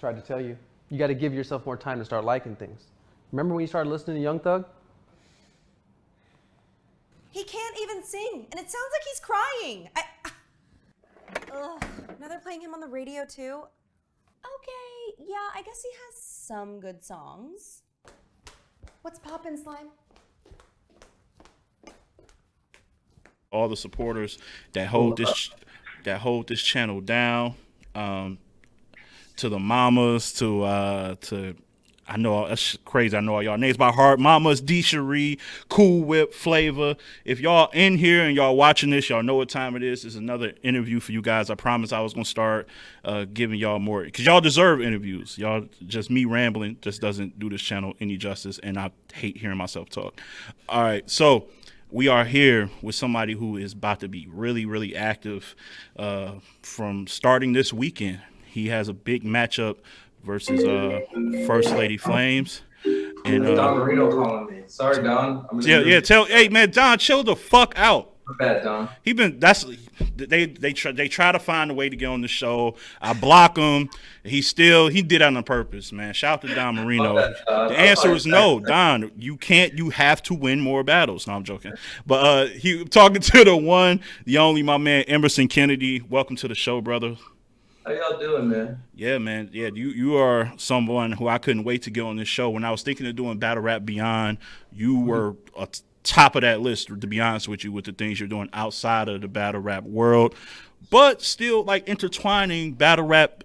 Tried to tell you. You got to give yourself more time to start liking things. Remember when you started listening to Young Thug? He can't even sing, and it sounds like he's crying. Ugh, now they're playing him on the radio too. Okay, yeah, I guess he has some good songs. What's poppin', Slime? All the supporters that hold this channel down, to the mamas, to I know that's crazy. I know all y'all names by heart. Mamas, D. Cherie, Cool Whip, Flavor. If y'all in here and y'all watching this, y'all know what time it is. It's another interview for you guys. I promise I was gonna start giving y'all more, because y'all deserve interviews. Y'all, just me rambling just doesn't do this channel any justice, and I hate hearing myself talk. All right, so we are here with somebody who is about to be really, really active from starting this weekend. He has a big matchup versus First Lady Flames. And Don Marino calling me. Sorry, Don. Hey man, Don, chill the fuck out. Bad, Don. They try to find a way to get on the show. I block him. He did that on purpose, man. Shout out to Don Marino. The answer is no, Don. You can't. You have to win more battles. No, I'm joking. But he talking to the one, the only, my man Emerson Kennedy. Welcome to the show, brother. How y'all doing, man? Yeah, man. Yeah, you are someone who I couldn't wait to get on this show. When I was thinking of doing Battle Rap Beyond, you were top of that list, to be honest with you, with the things you're doing outside of the battle rap world, but still like intertwining battle rap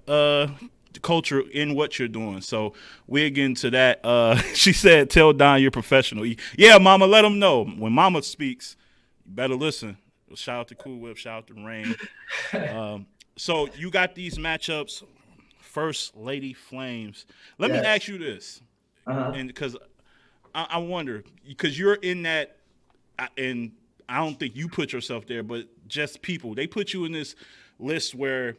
culture in what you're doing. So we're getting to that. She said, tell Don you're professional. Yeah, mama, let him know. When mama speaks, you better listen. Shout out to Cool Whip, shout out to Rain. So you got these matchups, First Lady Flames. Let me ask you this, and because I wonder, because you're in that, and I don't think you put yourself there, but just people, they put you in this list where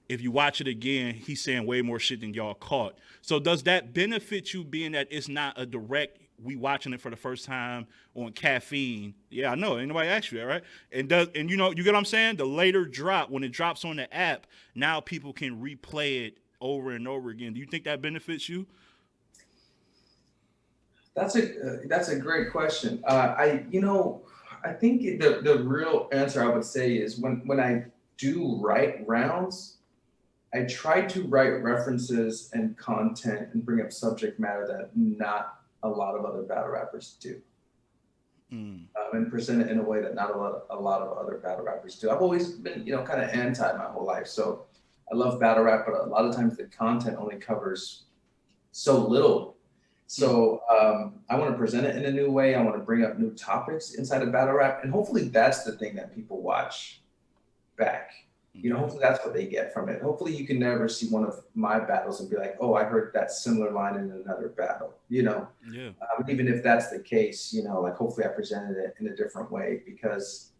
if you watch it again, he's saying way more shit than y'all caught. So does that benefit you, being that it's not a direct, we watching it for the first time on Caffeine? Yeah, I know. Ain't nobody asked you that, right? And you know, you get what I'm saying? The later drop, when it drops on the app, now people can replay it over and over again. Do you think that benefits you? That's a great question. I think the real answer I would say is when I do write rounds, I try to write references and content and bring up subject matter that not a lot of other battle rappers do, and present it in a way that not a lot of other battle rappers do. I've always been, kind of anti my whole life. So I love battle rap, but a lot of times the content only covers so little. So I want to present it in a new way. I want to bring up new topics inside of battle rap, and hopefully that's the thing that people watch back. Hopefully that's what they get from it. Hopefully you can never see one of my battles and be like, oh, I heard that similar line in another battle, Yeah. Even if that's the case, like hopefully I presented it in a different way, because,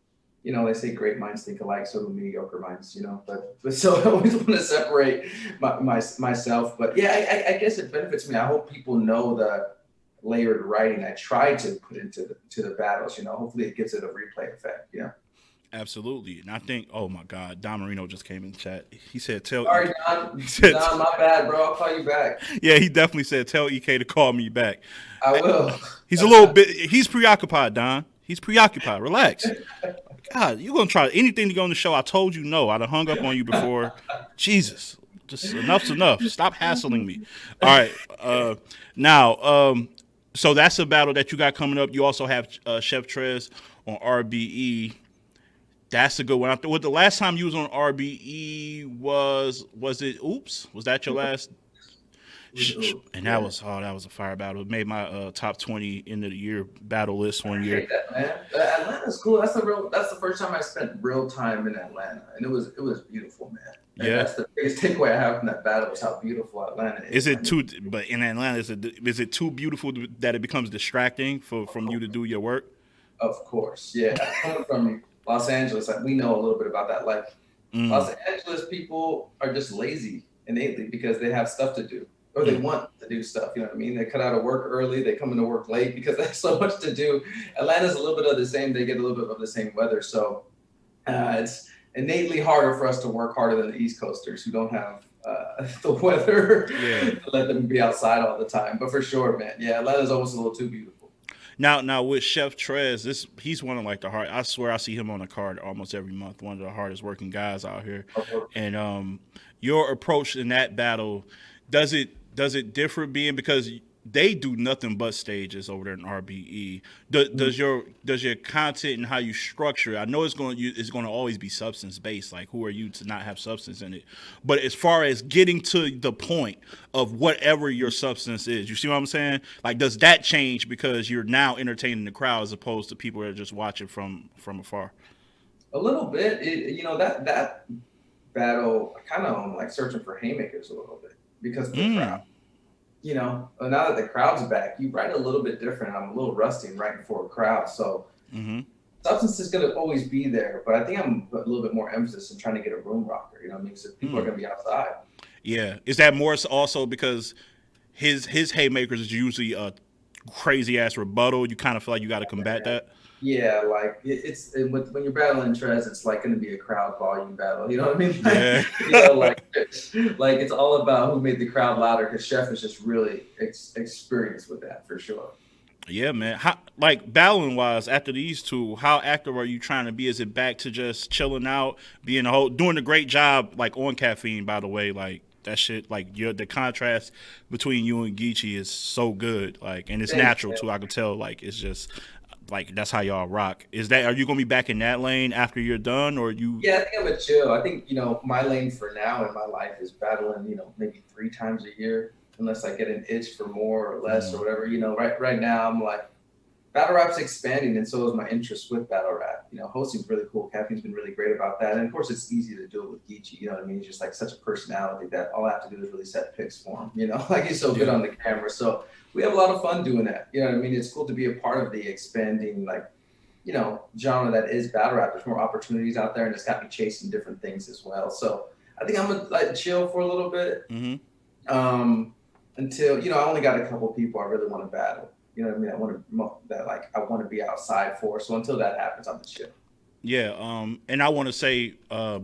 they say great minds think alike, so do mediocre minds, but so I always want to separate myself. But yeah, I guess it benefits me. I hope people know the layered writing I try to put into the battles, hopefully it gives it a replay effect. Yeah. Absolutely. And I think, oh my God, Don Marino just came in the chat. He said, Sorry, Don. Don, my bad, bro. I'll call you back. Yeah, he definitely said, tell EK to call me back. I will. He's a little bit, he's preoccupied, Don. He's preoccupied. Relax. God, you're going to try anything to go on the show. I told you no. I'd have hung up on you before. Jesus. Just enough's enough. Stop hassling me. All right. Now, so that's a battle that you got coming up. You also have Chef Trez on RBE. That's a good one. What the last time you was on RBE was it Oops? Was that your last? And that was a fire battle. It made my top 20 end of the year battle list one year. I hate that, man. Atlanta's cool. That's the first time I spent real time in Atlanta, and it was beautiful, man. And yeah, that's the biggest takeaway I have from that battle is how beautiful Atlanta is. Is it too? But in Atlanta, is it too beautiful that it becomes distracting from you to do your work? Of course, yeah. Coming from Los Angeles, we know a little bit about that life. Los Angeles people are just lazy innately because they have stuff to do, or they want to do stuff. You know what I mean? They cut out of work early. They come into work late because they have so much to do. Atlanta's a little bit of the same. They get a little bit of the same weather. So it's innately harder for us to work harder than the East Coasters who don't have the weather. Yeah. Let them be outside all the time. But for sure, man, yeah, Atlanta's almost a little too beautiful. Now with Chef Trez, he's one of like the hard. I swear I see him on the card almost every month. One of the hardest working guys out here. And your approach in that battle, does it differ being because they do nothing but stages over there in RBE? Does your content and how you structure it, I know it's going to always be substance based. Like, who are you to not have substance in it? But as far as getting to the point of whatever your substance is, you see what I'm saying? Like, does that change because you're now entertaining the crowd as opposed to people that are just watching from afar? A little bit, that battle, I kind of am like searching for haymakers a little bit because of the crowd. Now that the crowd's back, you write a little bit different. I'm a little rusty in writing for a crowd. So substance is going to always be there, but I think I'm a little bit more emphasis in trying to get a room rocker, you know what I mean? So people are going to be outside. Yeah. Is that more also because his haymakers is usually a crazy ass rebuttal? You kind of feel like you got to combat that? Yeah, like when you're battling Trez, it's like going to be a crowd volume battle. You know what I mean? Yeah. Like it's all about who made the crowd louder. Because Chef is just really experienced with that for sure. Yeah, man. Like battling wise, after these two, how active are you trying to be? Is it back to just chilling out, doing a great job, like on Caffeine? By the way, like that shit, like the contrast between you and Geechee is so good, like, and it's natural too. I can tell, like, it's just. Like, that's how y'all rock. Are you gonna be back in that lane after you're done, or you? Yeah, I think I'm gonna chill. I think my lane for now in my life is battling. Maybe 3 times a year, unless I get an itch for more or less or whatever. Right now I'm like, battle rap's expanding, and so is my interest with battle rap. Hosting's really cool. Caffeine's been really great about that, and of course it's easy to do it with Geechee. You know what I mean? He's just like such a personality that all I have to do is really set picks for him. Like he's so good on the camera. So we have a lot of fun doing that. You know what I mean? It's cool to be a part of the expanding, like, genre that is battle rap. There's more opportunities out there, and it's got me chasing different things as well. So I think I'm gonna like chill for a little bit until I only got a couple people I really want to battle. You know what I mean? I want to be outside for. So until that happens, I'm just chill. Yeah, and I want to say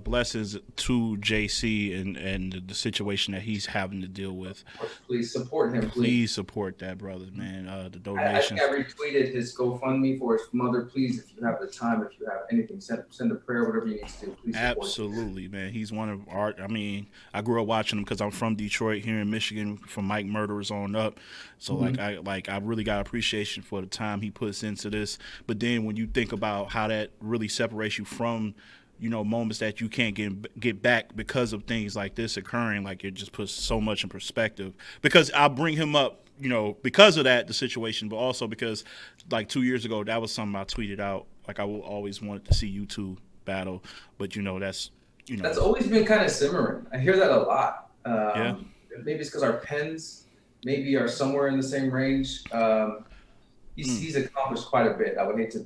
blessings to JC and the situation that he's having to deal with. Please support him. Please support that brother, man. The donations. I think I retweeted his GoFundMe for his mother. Please, if you have the time, if you have anything, send a prayer, whatever you need to do. Please support Absolutely, him. Man. He's one of our. I mean, I grew up watching him because I'm from Detroit, here in Michigan, from Mike Murderers on up. So I really got appreciation for the time he puts into this. But then when you think about how that really separates you from moments that you can't get back because of things like this occurring, like it just puts so much in perspective. Because I bring him up because of the situation, but also because like 2 years ago that was something I tweeted out, like I will always wanted to see you two battle, but that's always been kind of simmering. I hear that a lot. Yeah, maybe it's because our pens maybe are somewhere in the same range. He's accomplished quite a bit. I would hate to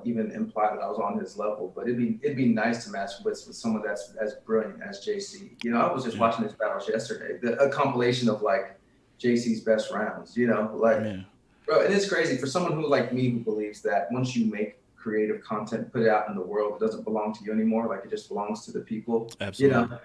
even imply that I was on his level, but it'd be nice to match with someone that's as brilliant as JC. I was just watching his battles yesterday, a compilation of like JC's best rounds. Bro, and it's crazy for someone who like me who believes that once you make creative content, put it out in the world, it doesn't belong to you anymore. Like it just belongs to the people. Absolutely.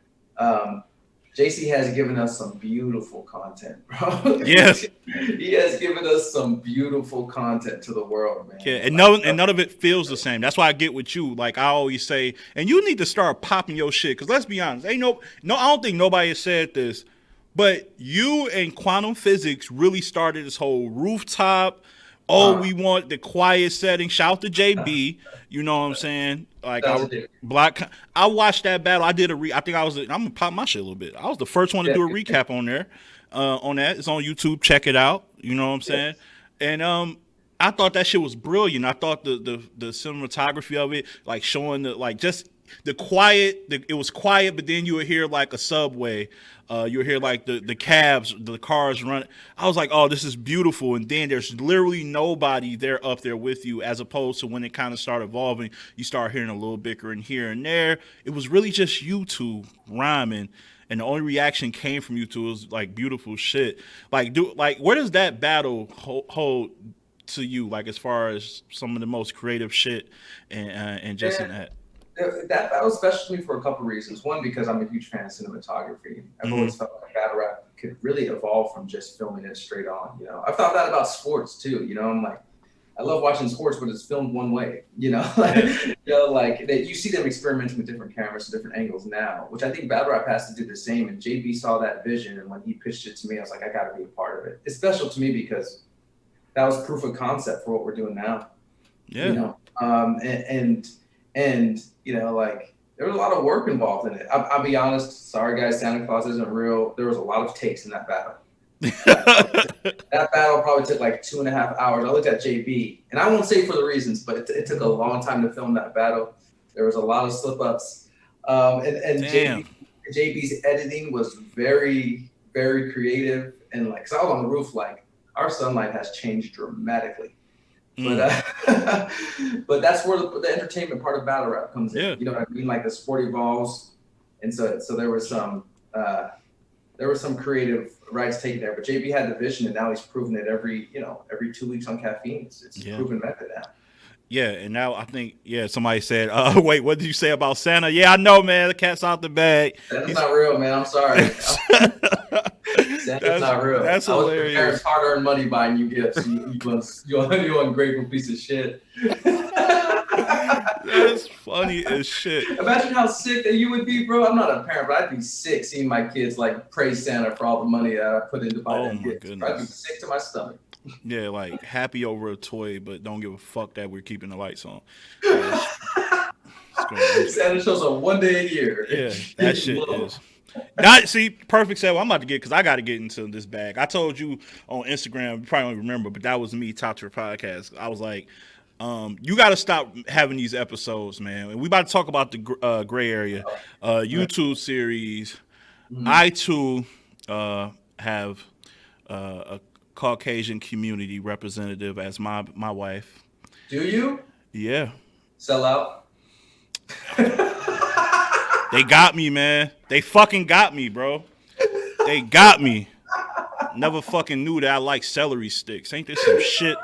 JC has given us some beautiful content, bro. Yes. He has given us some beautiful content to the world, man. Yeah, and none of it feels the same. That's why I get with you. Like I always say, and you need to start popping your shit. Because let's be honest, I don't think nobody has said this, but you and quantum physics really started this whole rooftop. We want the quiet setting. Shout out to JB. You know what I'm saying? Like I watched that battle. I did I'm gonna pop my shit a little bit. I was the first one to do a recap on there. On that, it's on YouTube. Check it out. You know what I'm saying? And I thought that shit was brilliant. I thought the cinematography of it, like showing just the quiet. It was quiet, but then you would hear like a subway. You would hear like the cabs, the cars run. I was like, oh, this is beautiful. And then there's literally nobody there up there with you, as opposed to when it kind of started evolving, you start hearing a little bickering here and there. It was really just you two rhyming. And the only reaction came from you two. It was like beautiful shit. Like, where does that battle hold to you? Like, as far as some of the most creative shit and just in that. That was special to me for a couple reasons. One, because I'm a huge fan of cinematography. I've always felt like battle rap could really evolve from just filming it straight on. You know, I thought that about sports too. You know, I'm like, I love watching sports, but it's filmed one way. You know, like that you see them experimenting with different cameras and different angles now, which I think battle rap has to do the same. And JB saw that vision, and when he pitched it to me, I was like, I got to be a part of it. It's special to me because that was proof of concept for what we're doing now. Yeah. You know, and you know, like there was a lot of work involved in it. I'll be honest. Sorry, guys, Santa Claus isn't real. There was a lot of takes in that battle. That battle probably took like 2.5 hours. I looked at JB, and I won't say for the reasons, but it took a long time to film that battle. There was a lot of slip ups, and JB's editing was very, very creative. And like, cause I was on the roof, like our sunlight has changed dramatically. But but that's where the entertainment part of battle rap comes in. You know what I mean? Like the sport evolves, and so there was some creative rights taken there. But JB had the vision, and now he's proven it every 2 weeks on Caffeine. It's a proven method now. Yeah, and now I think somebody said, wait, what did you say about Santa? Yeah, I know, man. The cat's out the bag. That's not real, man. I'm sorry. Santa's not real. That's hilarious. I was hard-earned money buying you gifts. You ungrateful piece of shit. That's funny as shit. Imagine how sick that you would be, bro. I'm not a parent, but I'd be sick seeing my kids like praise Santa for all the money that I put into buying them gifts. I'd be sick to my stomach. Yeah, like happy over a toy, but don't give a fuck that we're keeping the lights on. Santa shows up one day a year. Yeah, that shit is. Now, see, perfect segue. I'm about to get, because I got to get into this bag. I told you on Instagram, you probably don't remember, but that was me, Top Tier Podcast. I was like, you got to stop having these episodes, man. And we about to talk about the gray area YouTube series. I, too, have a Caucasian community representative as my wife. Do you? Yeah. Sell out? They got me, man. They fucking got me, bro. They got me. Never fucking knew that I like celery sticks. Ain't this some shit?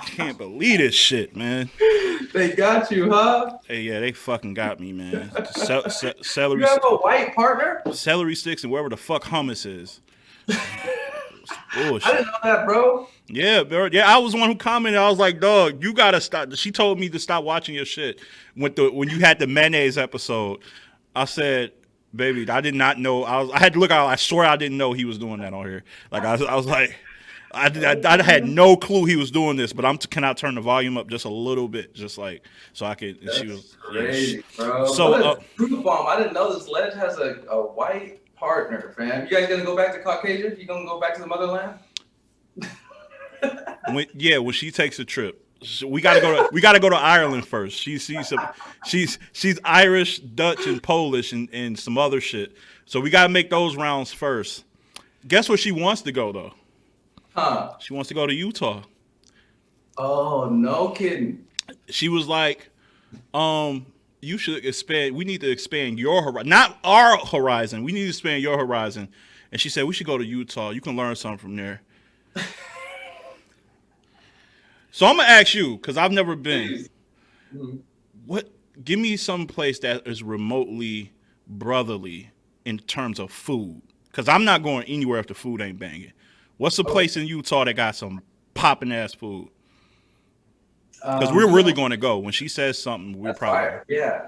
Can't believe this shit, man. They got you, huh? Hey, yeah, they fucking got me, man. Celery. You have a white partner? Celery sticks and wherever the fuck hummus is. Bullshit. I didn't know that, bro. Yeah, bro. Yeah, I was the one who commented. I was like, dog, you gotta stop. She told me to stop watching your shit when you had the mayonnaise episode. I said, baby, I did not know. I had to look out. I swear I didn't know he was doing that on here. Like I was like, I had no clue he was doing this. But can I turn the volume up just a little bit, just like so I could? That's she was crazy, bro. So proof bomb. I didn't know this. Ledge has a white partner, fam. You guys gonna go back to Caucasian? You gonna go back to the motherland? when she takes a trip, we gotta go to Ireland first. She's Irish, Dutch, and Polish, and some other shit. So we gotta make those rounds first. Guess where she wants to go though? Huh? She wants to go to Utah. Oh, no kidding. She was like, you should expand. We need to expand your horizon, not our horizon. We need to expand your horizon. And she said we should go to Utah. You can learn something from there. So I'm gonna ask you, because I've never been. Give me some place that is remotely brotherly in terms of food, because I'm not going anywhere if the food ain't banging. What's the place in Utah that got some popping ass food? Because we're really going to go. When she says something, we're probably fire. Yeah.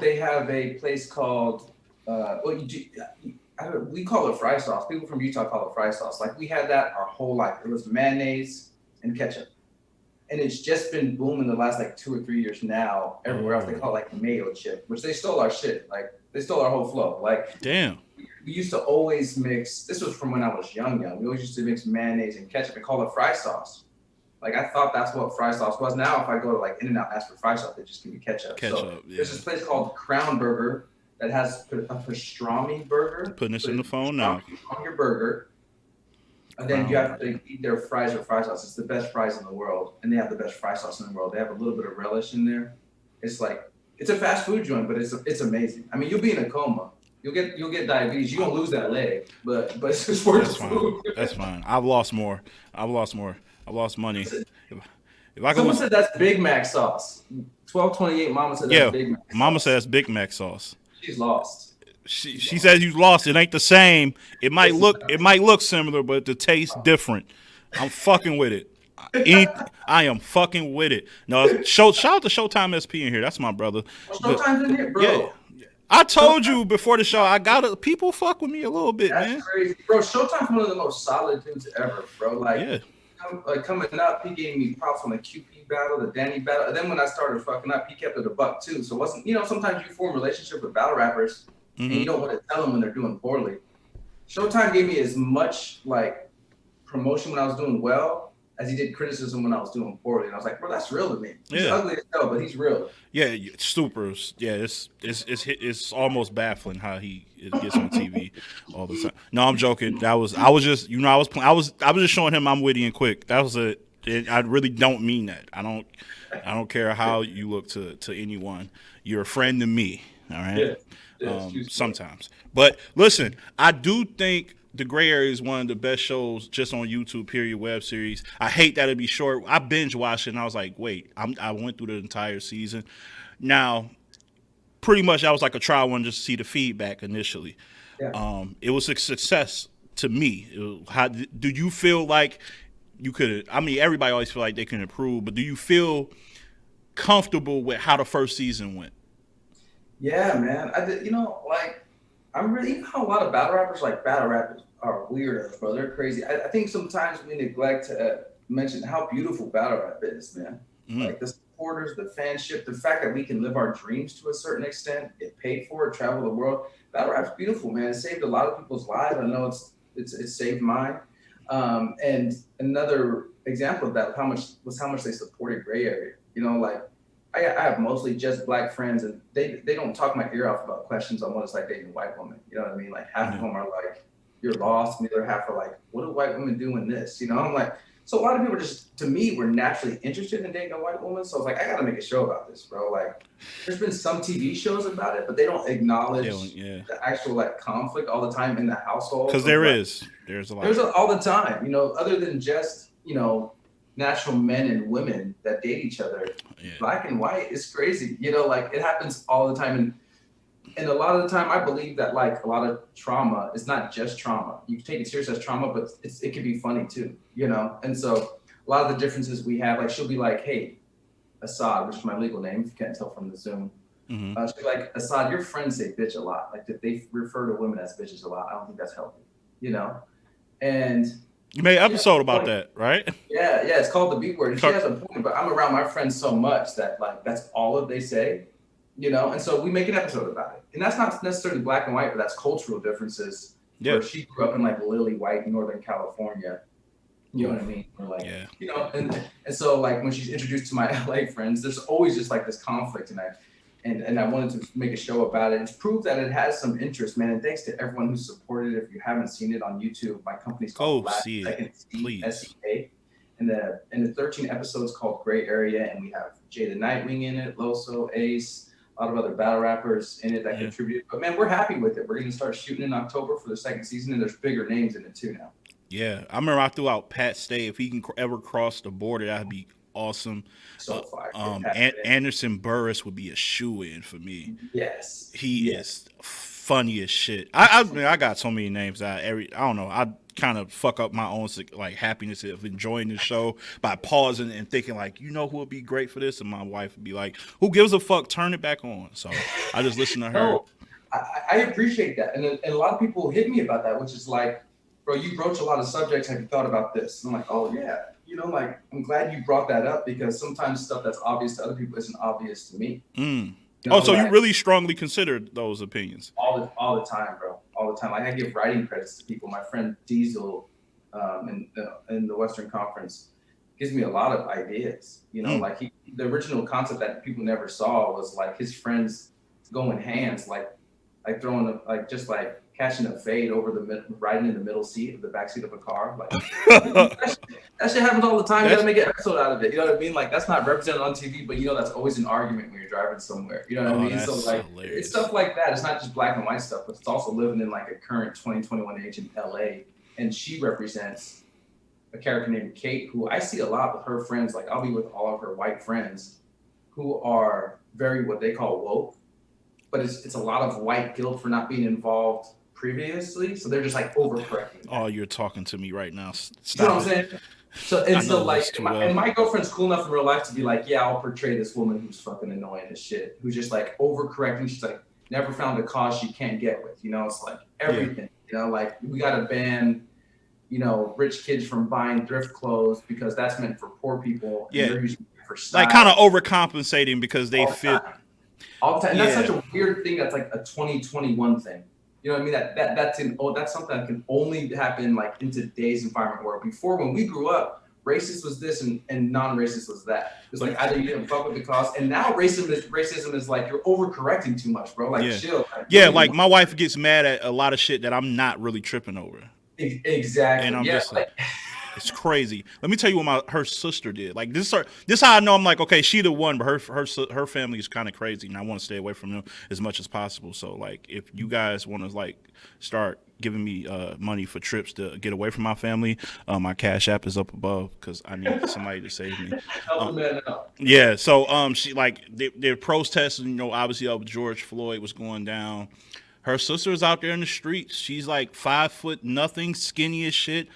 They have a place called we call it fry sauce. People from Utah call it fry sauce. Like we had that our whole life. It was mayonnaise and ketchup, and it's just been booming the last like 2 or 3 years now. Everywhere else they call it like mayo chip, which they stole our shit. Like they stole our whole flow. Like damn. We used to always mix. This was from when I was young. We always used to mix mayonnaise and ketchup and call it fry sauce. Like I thought that's what fry sauce was. Now if I go to like In-N-Out and ask for fry sauce, they just give me ketchup. So there's this place called Crown Burger that has a pastrami burger. Putting this in the phone now. On your burger. And then you have to eat their fries or fry sauce. It's the best fries in the world. And they have the best fry sauce in the world. They have a little bit of relish in there. It's like, it's a fast food joint, but it's amazing. I mean, you'll be in a coma. You'll get diabetes. You won't lose that leg, but it's just worth the food. That's fine. I've lost more. I've lost money. If I Someone go, said that's Big Mac sauce. 1228 Mama said that's yeah, Big Mac Mama sauce. says Big Mac sauce. She's lost. She says you lost. It ain't the same. It might look similar, but the taste different. I'm fucking with it. I am fucking with it. No, shout out to Showtime SP in here. That's my brother. Showtime's in here, bro. Yeah, I told Showtime, you before the show. I gotta people fuck with me a little bit, that's man. crazy, bro. Showtime's one of the most solid dudes ever, bro. Yeah. Coming up, he gave me props on the QP battle, the Danny battle, and then when I started fucking up, he kept it a buck too. So it wasn't, sometimes you form a relationship with battle rappers, and you don't want to tell them when they're doing poorly. Showtime gave me as much like promotion when I was doing well as he did criticism when I was doing poorly, and I was like, bro, that's real to me. He's ugly as hell, but he's real. Yeah, super. Yeah, it's almost baffling how it gets on TV all the time. No, I'm joking. I was just I was just showing him I'm witty and quick. That was it. I really don't mean that. I don't care how you look to anyone. You're a friend to me. All right. Yeah. Sometimes, but listen, I do think The Gray Area is one of the best shows just on YouTube, period, web series. I hate that it'd be short. I binge watched it and I was like, wait, I went through the entire season. Now, pretty much I was like a trial one just to see the feedback initially. Yeah. It was a success to me. How do you feel like you could, I mean, everybody always feel like they can improve, but do you feel comfortable with how the first season went? Yeah, man. I'm really, you know how a lot of battle rappers are weirdos, bro. They're crazy. I think sometimes we neglect to mention how beautiful battle rap is, man. Like the supporters, the fanship, the fact that we can live our dreams to a certain extent, get paid for it, travel the world. Battle rap's beautiful, man. It saved a lot of people's lives. I know it's saved mine. And another example of that was how much they supported Gray Area. I have mostly just black friends, and they don't talk my ear off about questions on what it's like dating a white woman. You know what I mean? Like half of them are like, "You're lost," and the other half are like, "What do white women do in this?" I'm like, so a lot of people just, to me, were naturally interested in dating a white woman. So I was like, I got to make a show about this, bro. Like, there's been some TV shows about it, but they don't acknowledge the actual like conflict all the time in the household. Because there's a lot. All the time. Other than just natural men and women that date each other, black and white is crazy. Like it happens all the time. And a lot of the time I believe that like a lot of trauma is not just trauma. You can take it serious as trauma, but it can be funny too, And so a lot of the differences we have, like she'll be like, "Hey, Assad," which is my legal name, if you can't tell from the Zoom. She'll be like, "Assad, your friends say bitch a lot. Like that they refer to women as bitches a lot. I don't think that's healthy, And you made an episode about that, right? Yeah, it's called the B word. And she has a point, but I'm around my friends so much that like that's all that they say, And so we make an episode about it, and that's not necessarily black and white, but that's cultural differences. Yeah. Where she grew up in like lily white Northern California, you know what I mean? Or like, and so like when she's introduced to my LA friends, there's always just like this conflict, and I wanted to make a show about it and prove that it has some interest, man. And thanks to everyone who supported it. If you haven't seen it on YouTube, my company's called Last Second SEK. And the 13 episodes called Gray Area, and we have Jay the Nightwing in it, Loso, Ace, a lot of other battle rappers in it that contribute. But man, we're happy with it. We're going to start shooting in October for the second season, and there's bigger names in it too now. Yeah, I remember I threw out Pat Stay. If he can ever cross the border, that'd be awesome. So far. Anderson Burris would be a shoe-in for me. Yes. He is funny as shit. I got so many names that I don't know. I kind of fuck up my own like happiness of enjoying the show by pausing and thinking like, who would be great for this? And my wife would be like, who gives a fuck? Turn it back on. So I just listen to her. No, I appreciate that. And a lot of people hit me about that, which is like, bro, you broach a lot of subjects. Have you thought about this? And I'm like, oh yeah. Like I'm glad you brought that up because sometimes stuff that's obvious to other people isn't obvious to me. So you really strongly consider those opinions? All the time, bro. All the time. Like I give writing credits to people. My friend Diesel in the Western Conference gives me a lot of ideas. Like the original concept that people never saw was like his friends going hands, like throwing just catching a fade over riding in the middle seat of the back seat of a car. Like that shit happens all the time. You gotta make an episode out of it. You know what I mean? Like that's not represented on TV, but that's always an argument when you're driving somewhere. You know what I mean? So like hilarious. It's stuff like that. It's not just black and white stuff, but it's also living in like a current 2021 age in LA. And she represents a character named Kate, who I see a lot with her friends. Like I'll be with all of her white friends who are very what they call woke, but it's a lot of white guilt for not being involved previously. So they're just like overcorrecting. Oh, you're talking to me right now. You know what I'm Stop it. saying? So and I so know like this too my, well. and my girlfriend's cool enough in real life to be like, yeah, I'll portray this woman who's fucking annoying as shit, who's just like overcorrecting. She's like never found a cause she can't get with. You know, it's like everything. You know, like we gotta ban, you know, rich kids from buying thrift clothes because that's meant for poor people. And they're using it for style. Like kind of overcompensating because they all the fit. time. All the time. And that's such a weird thing. That's like a 2021 thing. You know what I mean? That's something that can only happen like in today's environment. Where before, when we grew up, racist was this and non-racist was that. It's like either you didn't fuck with the cause, and now racism is like you're overcorrecting too much, bro. Like chill. Like my wife gets mad at a lot of shit that I'm not really tripping over. Exactly. And I'm just like, it's crazy. Let me tell you what her sister did. Like this how I know I'm like, okay, she the one, but her family is kind of crazy, and I want to stay away from them as much as possible. So like, if you guys want to like start giving me money for trips to get away from my family, my Cash App is up above because I need somebody to save me. Help the man out. Yeah. So she like they're protesting. You know, obviously up George Floyd was going down. Her sister is out there in the streets. She's like 5'0", skinny as shit.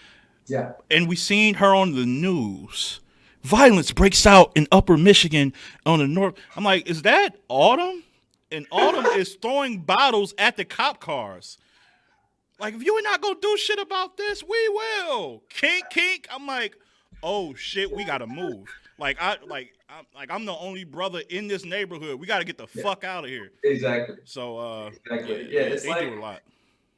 Yeah. And we seen her on the news. Violence breaks out in Upper Michigan on the north. I'm like, is that Autumn? And Autumn is throwing bottles at the cop cars. Like, if you are not gonna do shit about this, we will. Kink. I'm like, oh shit, we gotta move. I'm the only brother in this neighborhood. We gotta get the fuck out of here. Exactly. So exactly. It's they like, do a lot.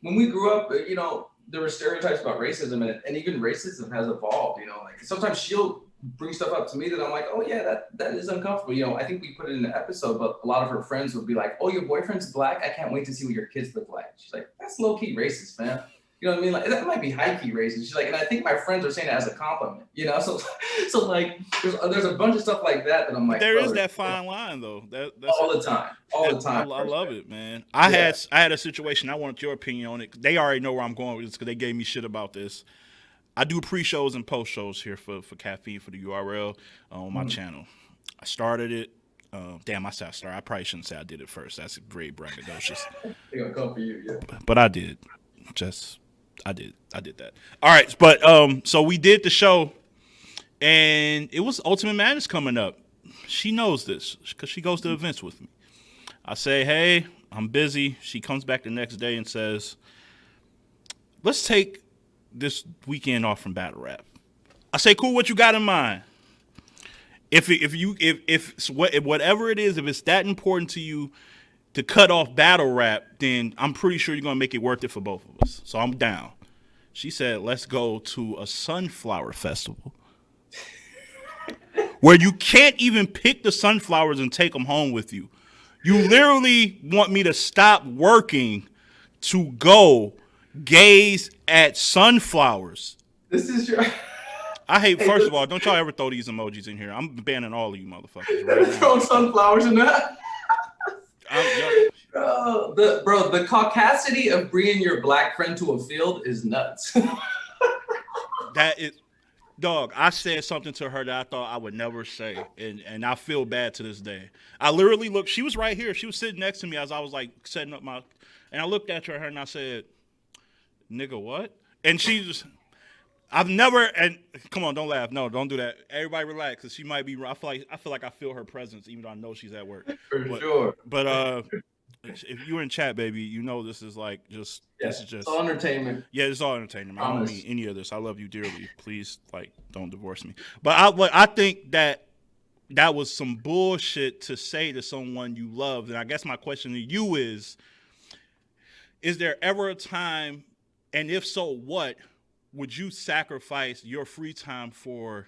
When we grew up, you know, there were stereotypes about racism, and even racism has evolved. You know, like sometimes she'll bring stuff up to me that I'm like, oh yeah, that is uncomfortable. You know, I think we put it in the episode, but a lot of her friends would be like, oh, your boyfriend's black. I can't wait to see what your kids look like. She's like, that's low key racist, man. You know what I mean? Like that might be high key racist. She's like, and I think my friends are saying it as a compliment. You know, so like there's a bunch of stuff like that I'm like, there is that fine line though. That's all the time. I love it, man. I had a situation. I wanted your opinion on it. They already know where I'm going with this because they gave me shit about this. I do pre-shows and post-shows here for Caffeine for the URL on my channel. I started it. Damn, I said I started. I probably shouldn't say I did it first. That's great braggadocious. They're gonna come for you, yeah. But I did. I did that. All right, but so we did the show, and it was Ultimate Madness coming up. She knows this because she goes to events with me. I say, hey, I'm busy. She comes back the next day and says, let's take this weekend off from battle rap. I say, cool, what you got in mind? If whatever it is, if it's that important to you to cut off battle rap, then I'm pretty sure you're gonna make it worth it for both of us. So I'm down. She said, let's go to a sunflower festival where you can't even pick the sunflowers and take them home with you. You literally want me to stop working to go gaze at sunflowers. This is your... I hate, first of all, don't y'all ever throw these emojis in here. I'm banning all of you motherfuckers. Right now. Throwing sunflowers in that? The caucasity of bringing your black friend to a field is nuts. That is, dog, I said something to her that I thought I would never say, and I feel bad to this day. I literally looked, she was right here. She was sitting next to me as I was like setting up and I looked at her and I said, nigga, what? And she just... I've never, and come on, don't laugh. No, don't do that. Everybody relax, because she might be. I feel like I feel her presence, even though I know she's at work. Sure. But if you're in chat, baby, you know this is like just. Yeah, this is just it's all entertainment. Yeah, it's all entertainment. I don't mean any of this. I love you dearly. Please, like, don't divorce me. But I think that was some bullshit to say to someone you love. And I guess my question to you is there ever a time, and if so, what? Would you sacrifice your free time for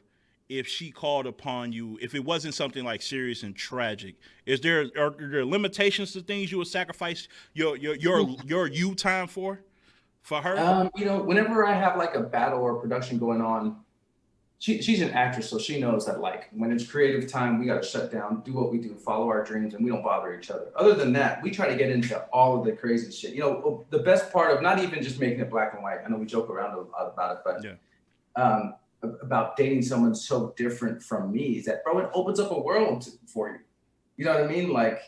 if she called upon you, if it wasn't something like serious and tragic? Are there limitations to things you would sacrifice your you time for her? You know, whenever I have like a battle or production going on, she's an actress, so she knows that like when it's creative time, we got to shut down, do what we do, follow our dreams, and we don't bother each other. Other than that, we try to get into all of the crazy shit. You know, the best part of not even just making it black and white, I know we joke around about it, but about dating someone so different from me is that, bro, it opens up a world for you. You know what I mean? Like,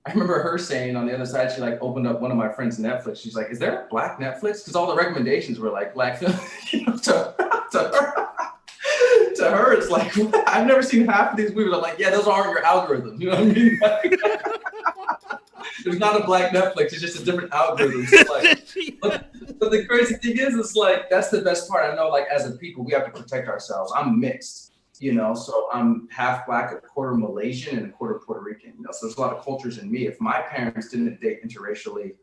I remember her saying on the other side, she like opened up one of my friends' Netflix. She's like, "Is there a black Netflix?" Because all the recommendations were like black films. You know, to her, it's like, I've never seen half of these movies. I'm like, yeah, those aren't your algorithms. You know what I mean? Like, there's not a black Netflix. It's just a different algorithm. So like, but the crazy thing is, it's like, that's the best part. I know, like, as a people, we have to protect ourselves. I'm mixed, you know, so I'm half black, a quarter Malaysian, and a quarter Puerto Rican. You know, so there's a lot of cultures in me. If my parents didn't date interracially,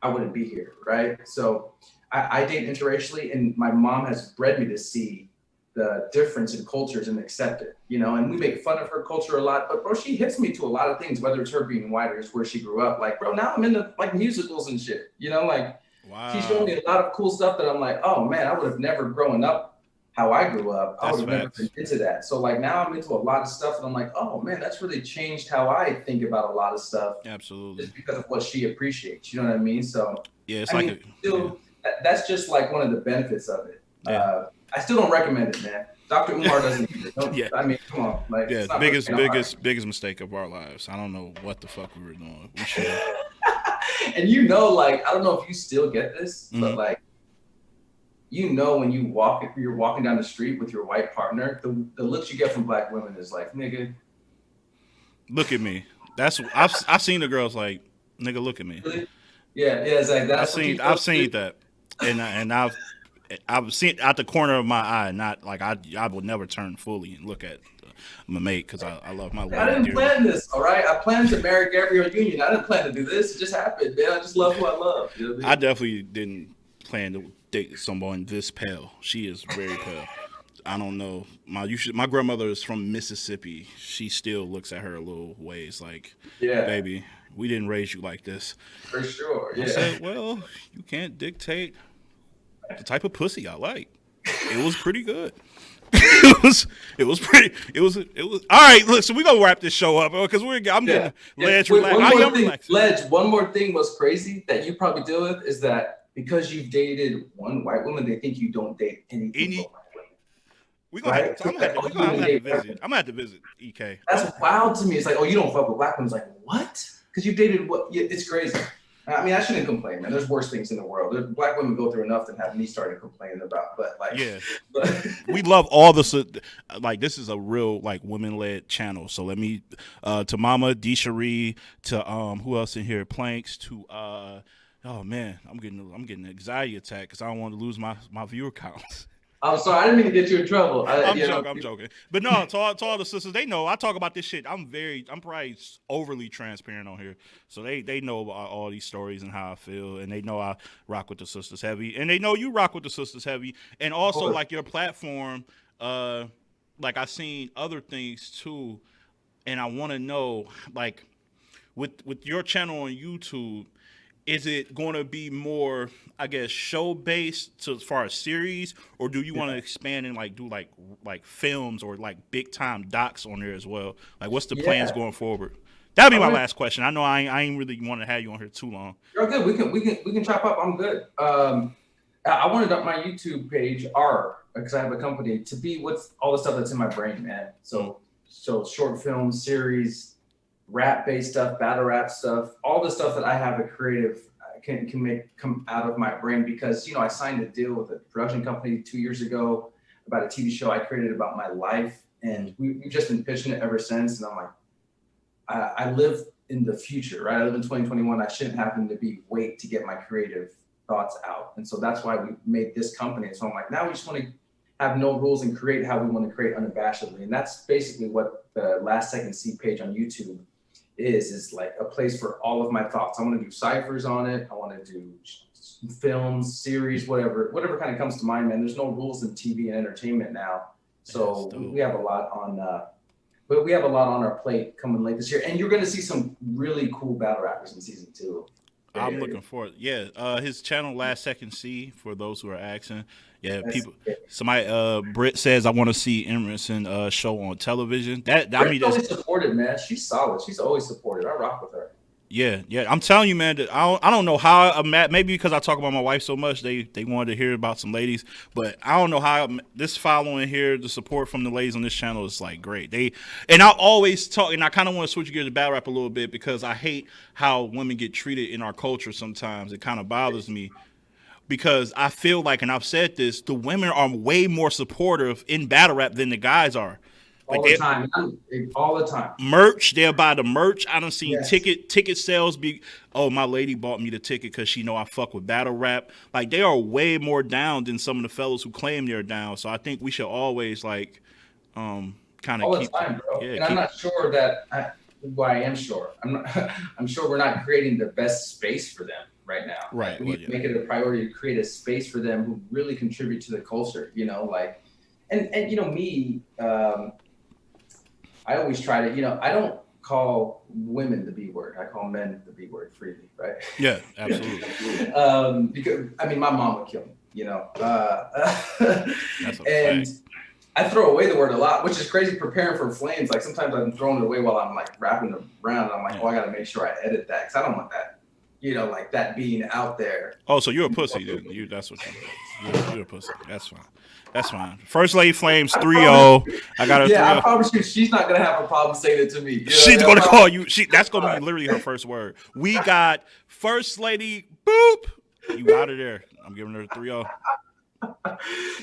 I wouldn't be here, right? So I date interracially, and my mom has bred me to see the difference in cultures and accept it, you know, and we make fun of her culture a lot, but bro, she hits me to a lot of things, whether it's her being white or it's where she grew up. Like, bro, now I'm into like musicals and shit, you know, like Wow. She's showing me a lot of cool stuff that I'm like, oh man, I would have never grown up how I grew up. I would have never been into that. So like now I'm into a lot of stuff and I'm like, oh man, that's really changed how I think about a lot of stuff. Absolutely. Just because of what she appreciates, you know what I mean? So yeah, it's that's just like one of the benefits of it. Yeah. I still don't recommend it, man. Dr. Umar doesn't either. Yeah. I mean, come on. Like, yeah, biggest mistake of our lives. I don't know what the fuck we were doing. We should have. And you know, like, I don't know if you still get this, but like, you know, when you're walking down the street with your white partner, the looks you get from black women is like, nigga, look at me. That's I've seen the girls like, nigga, look at me. Really? Yeah, it's like that's I've seen that, and I've seen out the corner of my eye. Not like I would never turn fully and look at my mate because I love my wife. I didn't plan this, all right? I planned to marry Gabrielle Union. I didn't plan to do this. It just happened, man. I just love who I love. You know what I mean? I definitely didn't plan to date someone this pale. She is very pale. I don't know. My grandmother is from Mississippi. She still looks at her a little ways like, baby, we didn't raise you like this. For sure, yeah. I said, well, you can't dictate the type of pussy I like. It was pretty good. It was all right. Look, so we're gonna wrap this show up because I'm getting Ledge relaxed. Ledge, one more thing was crazy that you probably deal with is that because you've dated one white woman, they think you don't date anything but white women. I'm gonna have to visit EK. That's wild to me. It's like, oh, you don't fuck with black women. It's like, what? Because you dated what? Yeah, it's crazy. I mean, I shouldn't complain, man. There's worse things in the world. Black women go through enough than have me started complaining about. But like, we love all the like. This is a real like women-led channel. So let me to Mama D. Cherie, to who else in here? Planks, to oh man, I'm getting an anxiety attack because I don't want to lose my viewer counts. I'm sorry, I didn't mean to get you in trouble. I'm joking. But no, to all the sisters, they know I talk about this shit. I'm probably overly transparent on here. So they know about all these stories and how I feel. And they know I rock with the sisters heavy. And they know you rock with the sisters heavy. And also like your platform, like I seen other things too. And I want to know, like with your channel on YouTube, is it going to be more, I guess, show-based as far as series, or do you want to expand and like do like films or like big-time docs on there as well? Like, what's the plans going forward? That'll be my last question. I know I ain't really want to have you on here too long. You're good. We can chop up. I'm good. I wanted up my YouTube page, because I have a company, to be what's all the stuff that's in my brain, man. So short films, series, rap-based stuff, battle rap stuff, all the stuff that I have a creative can make come out of my brain because, you know, I signed a deal with a production company 2 years ago about a TV show I created about my life, and we've just been pitching it ever since. And I'm like, I live in the future, right? I live in 2021. I shouldn't have to wait to get my creative thoughts out. And so that's why we made this company. And so I'm like, now we just want to have no rules and create how we want to create unabashedly. And that's basically what the Last Second See page on YouTube is like a place for all of my thoughts. I want to do ciphers on it. I want to do films, series, whatever kind of comes to mind, man. There's no rules in TV and entertainment now. So we have a lot on, but we have a lot on our plate coming late this year. And you're going to see some really cool battle rappers in season 2. I'm looking forward. Yeah, his channel Last Second See, for those who are asking. Yeah, Britt says I want to see Emerson show on television. She's always supported, man. She's solid. She's always supported. I rock with her. Yeah. I'm telling you, man. That I don't know how I'm at. Maybe because I talk about my wife so much, they wanted to hear about some ladies. But I don't know how this following here, the support from the ladies on this channel is like great. And I always talk, and I kind of want to switch gears to battle rap a little bit because I hate how women get treated in our culture. Sometimes it kind of bothers me because I feel like, and I've said this, the women are way more supportive in battle rap than the guys are. Like All the time. All the time. Merch, they'll buy the merch. I done seen Yes. ticket sales be, oh, my lady bought me the ticket because she know I fuck with battle rap. Like, they are way more down than some of the fellas who claim they're down. So I think we should always like kind of All keep the time, bro. Yeah, and I'm not sure that well, I am sure. I'm sure we're not creating the best space for them right now. Right. Like, we need to make it a priority to create a space for them who really contribute to the culture, you know, like and you know me, I always try to, I don't call women the B word. I call men the B word freely, right? Yeah, absolutely. Because I mean, my mom would kill me, That's a and fact. I throw away the word a lot, which is crazy. Preparing for flames, like sometimes I'm throwing it away while I'm like wrapping it around. I'm like, oh, I got to make sure I edit that because I don't want that, like that being out there. Oh, so you're a pussy, dude. That's what you're a pussy. That's fine. That's fine. First Lady Flames 3-0. I got her 3-0. I promise you, she's not gonna have a problem saying it to me. She's gonna call you. That's gonna be literally her first word. We got First Lady. Boop. You out of there. I'm giving her 3-0.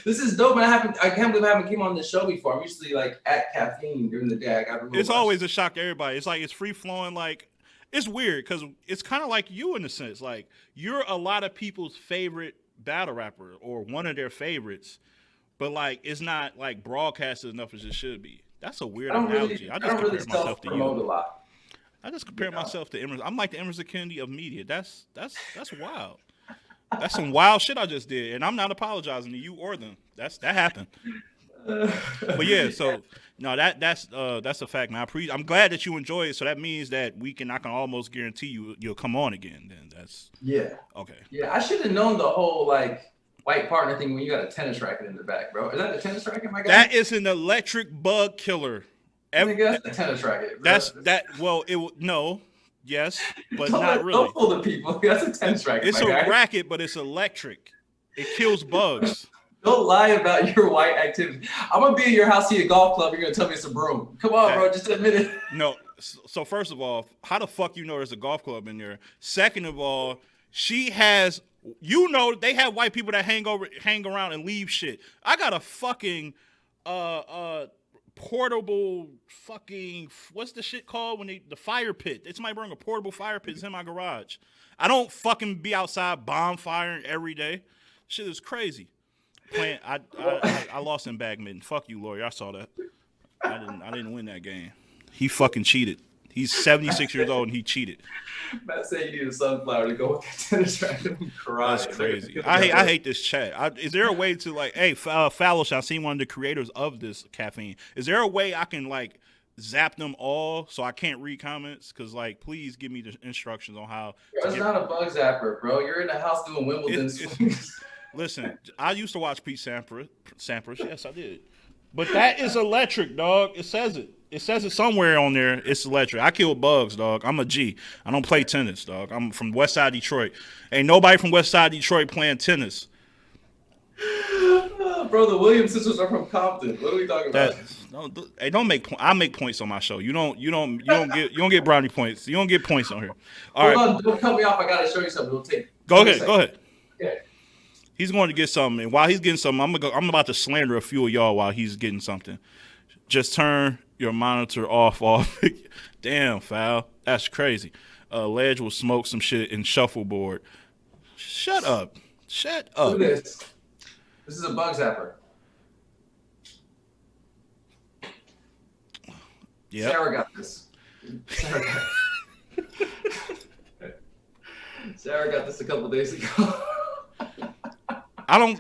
This is dope, man. I can't believe I haven't came on this show before. I'm usually like at Caffeine during the day. It's always a shock to everybody. It's like it's free flowing. Like it's weird because it's kind of like you in a sense. Like you're a lot of people's favorite battle rapper or one of their favorites. But like, it's not like broadcasted enough as it should be. That's a weird analogy. I just compare myself to you. A lot. I just compare myself to Emerson. I'm like the Emerson Kennedy of media. That's wild. That's some wild shit I just did, and I'm not apologizing to you or them. That happened. But yeah, so no, that's a fact, man. I'm glad that you enjoy it. So that means that I can almost guarantee you'll come on again. Then that's okay. Yeah, I should have known the whole like white partner thing when you got a tennis racket in the back, bro. Is that a tennis racket, my guy? That is an electric bug killer. That's a tennis racket. Bro. No, yes, but not really. Don't fool the people. That's a tennis racket. It's a racket, but it's electric. It kills bugs. Don't lie about your white activity. I'm gonna be in your house, see a golf club. You're gonna tell me it's a broom. Come on, bro. Just admit it. No. So first of all, how the fuck you know there's a golf club in there? Second of all, she has. They have white people that hang around and leave shit. I got a fucking portable fucking what's the shit called when the fire pit? It's somebody bring a portable fire pit. It's in my garage. I don't fucking be outside bonfiring every day. Shit is crazy. I lost in badminton. Fuck you, Lori. I saw that. I didn't win that game. He fucking cheated. He's 76 years old and he cheated. Matt said you need a sunflower to go with that tennis racket. That's crazy. I hate this chat. Is there a way to like, hey, Fallosh, I seen one of the creators of this Caffeine. Is there a way I can like zap them all so I can't read comments? Because like, please give me the instructions on how. It's not a bug zapper, bro. You're in the house doing Wimbledon swings. Listen, I used to watch Pete Sampras. Yes, I did. But that is electric, dog. It says it. It says it somewhere on there. It's electric. I kill bugs, dog. I'm a G. I don't play tennis, dog. I'm from West Side Detroit. Ain't nobody from West Side Detroit playing tennis. Bro, the Williams sisters are from Compton. What are we talking about? Don't make. I make points on my show. You don't get brownie points. You don't get points on here. All right. Hold on, don't cut me off. I gotta show you something. It'll take. Go ahead. Okay. He's going to get something, and while he's getting something, I'm about to slander a few of y'all while he's getting something. Just turn your monitor off. Damn, foul. That's crazy. Ledge will smoke some shit in shuffleboard. Shut up. Look at this. This is a bug zapper. Yeah. Sarah got this. Sarah got this a couple days ago. I don't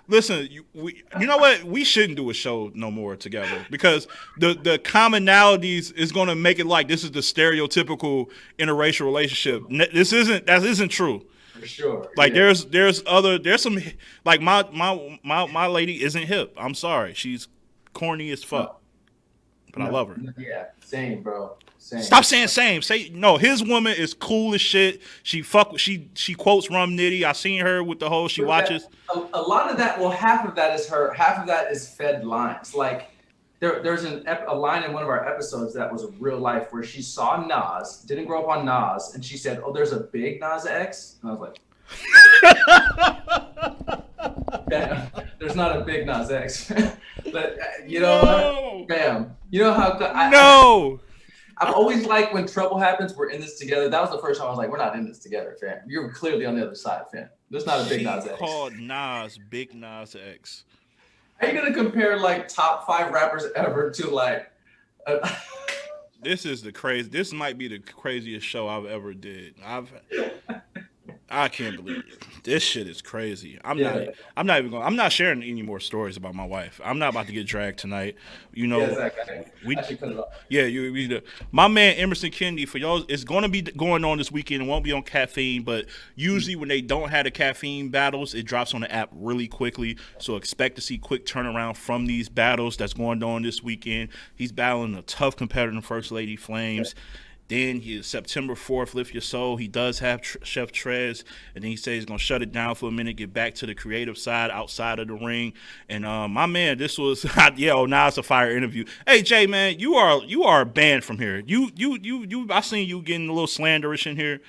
listen. You know what? We shouldn't do a show no more together because the commonalities is going to make it like this is the stereotypical interracial relationship. That isn't true. For sure. Like there's some like my lady isn't hip. I'm sorry, she's corny as fuck. but I love her. Yeah, same, bro. Same. Stop saying same. Say no. His woman is cool as shit. She quotes Rum Nitty. I seen her with the whole. She watches. A lot of that. Well, half of that is her. Half of that is fed lines. Like there's a line in one of our episodes that was a real life where she saw Nas, didn't grow up on Nas, and she said, "Oh, there's a big Nas X," and I was like. Bam. There's not a big Nas X, but you know, No. bam. You know how No. I've always liked when trouble happens, we're in this together. That was the first time I was like, we're not in this together, fam. You're clearly on the other side, fam. There's not a big Nas X. Called Nas Big Nas X. How you gonna compare like top 5 rappers ever to like? This is the crazy. This might be the craziest show I've ever did. I can't believe it. This shit is crazy. I'm not sharing any more stories about my wife. I'm not about to get dragged tonight. You know, my man Emerson Kennedy, for y'all, it's going to be going on this weekend. It won't be on Caffeine, but usually when they don't have the caffeine battles, it drops on the app really quickly. So expect to see quick turnaround from these battles that's going on this weekend. He's battling a tough competitor in First Lady Flames. Then September 4th, Lift Your Soul. He does have Chef Trez, and then he says he's gonna shut it down for a minute, get back to the creative side outside of the ring. And my man, this was now it's a fire interview. Hey Jay, man, you are banned from here. You I seen you getting a little slanderish in here.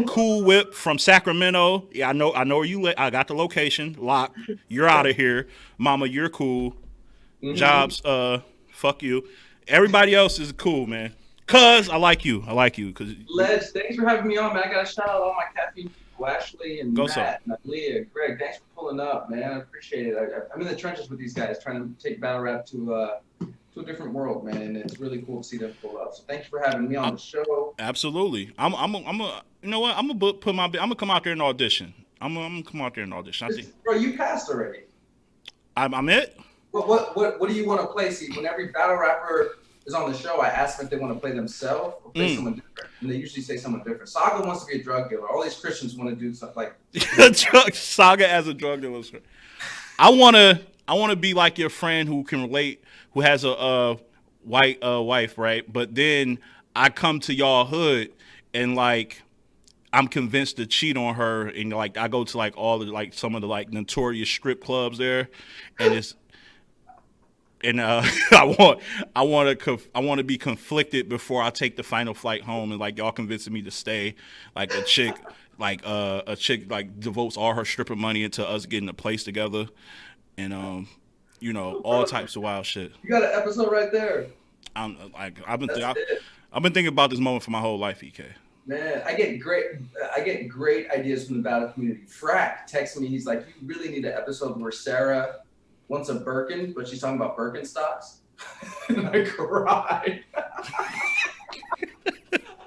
Cool Whip from Sacramento. Yeah, I know where you live. I got the location locked. You're out of here, Mama. You're cool. Mm-hmm. Jobs, fuck you. Everybody else is cool, man. Cause I like you. Cause Ledge, thanks for having me on, man. I gotta shout out all my caffeine people, Ashley and Matt, and Leah, Greg. Thanks for pulling up, man. I appreciate it. I'm in the trenches with these guys, trying to take battle rap to a different world, man. And it's really cool to see them pull up. So thanks for having me on the show. Absolutely. I'm you know what? I'm gonna come out there and audition. I'm gonna come out there and audition. Bro, you passed already. I'm it. What do you want to play? See, when every battle rapper is on the show, I ask them if they want to play themselves or play someone different, and they usually say someone different. Saga wants to be a drug dealer. All these Christians want to do something like Saga as a drug dealer. I wanna be like your friend who can relate, who has a white wife, right? But then I come to y'all hood and like I'm convinced to cheat on her, and like I go to like all the like some of the like notorious strip clubs there, and it's. And I want to be conflicted before I take the final flight home, and like y'all convincing me to stay. Like a chick like devotes all her stripper money into us getting a place together, and all types of wild shit. You got an episode right there. I've been thinking about this moment for my whole life, EK. Man, I get great ideas from the battle community. Frack texts me. He's like, "You really need an episode where Sarah wants a Birkin, but she's talking about Birkenstocks." And I cried.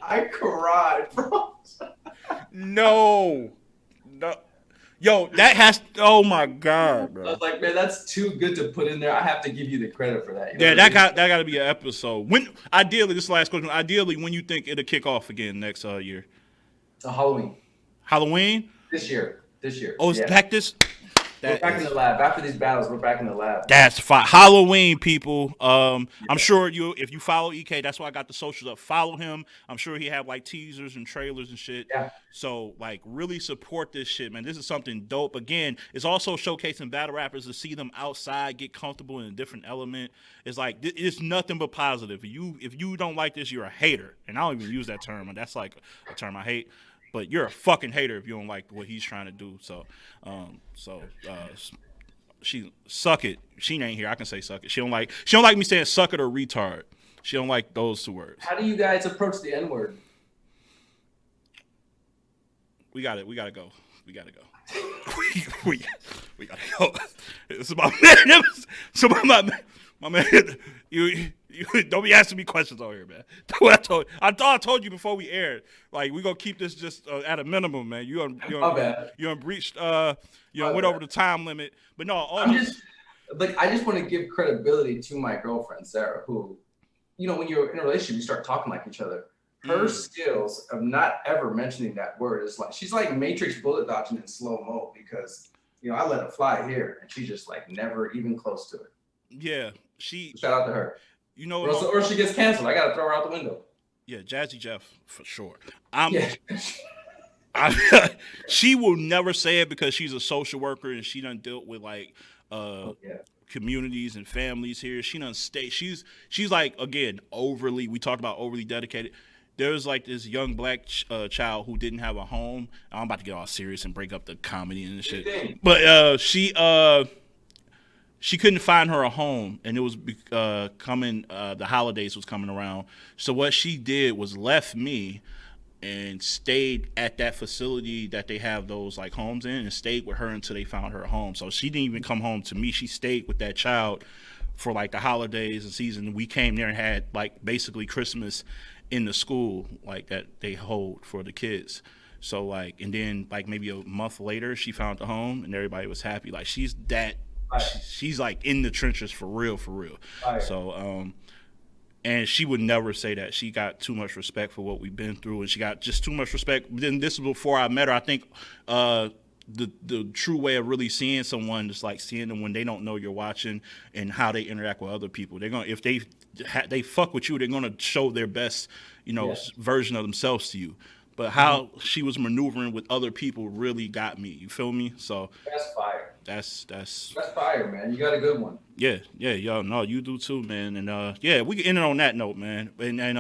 I cried, bro. No. Yo, that has. Oh my God, bro. I was like, man, that's too good to put in there. I have to give you the credit for that. Yeah, that got to be an episode. When ideally, this last question. Ideally, when you think it'll kick off again next year? Halloween. Halloween. This year. Oh, it's back this. We're back in the lab. After these battles, we're back in the lab. That's fine. Halloween, people. I'm sure if you follow EK, that's why I got the socials up. Follow him. I'm sure he have like teasers and trailers and shit. Yeah. So like really support this shit, man. This is something dope. Again, it's also showcasing battle rappers to see them outside, get comfortable in a different element. It's like it's nothing but positive. If you don't like this, you're a hater. And I don't even use that term. And that's like a term I hate. But you're a fucking hater if you don't like what he's trying to do. So, she suck it. She ain't here. I can say suck it. She don't like me saying suck it or retard. She don't like those two words. How do you guys approach the N-word? We got it. We gotta go. We gotta go. It's about man. It's about my man. You don't be asking me questions over here, man. What I told you before we aired. Like we gonna keep this just at a minimum, man. You breached. Went over the time limit. But no, I just want to give credibility to my girlfriend Sarah, who, when you're in a relationship, you start talking like each other. Her skills of not ever mentioning that word is like she's like Matrix bullet dodging in slow mo because I let it fly here and she's just like never even close to it. Yeah, shout out to her. You know, Or she gets canceled. I gotta throw her out the window. yeah, Jazzy Jeff for sure. Yeah. She will never say it because she's a social worker and she done dealt with like Yeah. communities and families here. She done stay. She's like, again, overly. We talked about overly dedicated. There's like this young black child who didn't have a home. I'm about to get all serious and break up the comedy and shit. But she couldn't find her a home, and it was coming. The holidays was coming around. So what she did was left me and stayed at that facility that they have those like homes in, and stayed with her until they found her a home. So she didn't even come home to me. She stayed with that child for like the holidays and season. We came there and had like basically Christmas in the school like that they hold for the kids. So like, and then like maybe a month later, she found a home and everybody was happy. Like she's that. She's like in the trenches for real, for real. So, and she would never say that. She got too much respect for what we've been through, and she got just too much respect. Then this was before I met her. I think the true way of really seeing someone is like seeing them when they don't know you're watching and how they interact with other people. They're gonna, if they fuck with you, they're gonna show their best, version of themselves to you. But how she was maneuvering with other people really got me. You feel me? So that's fire. That's fire, man. You got a good one. Yeah, yo, no, you do too, man. And yeah, we can end it on that note, man. And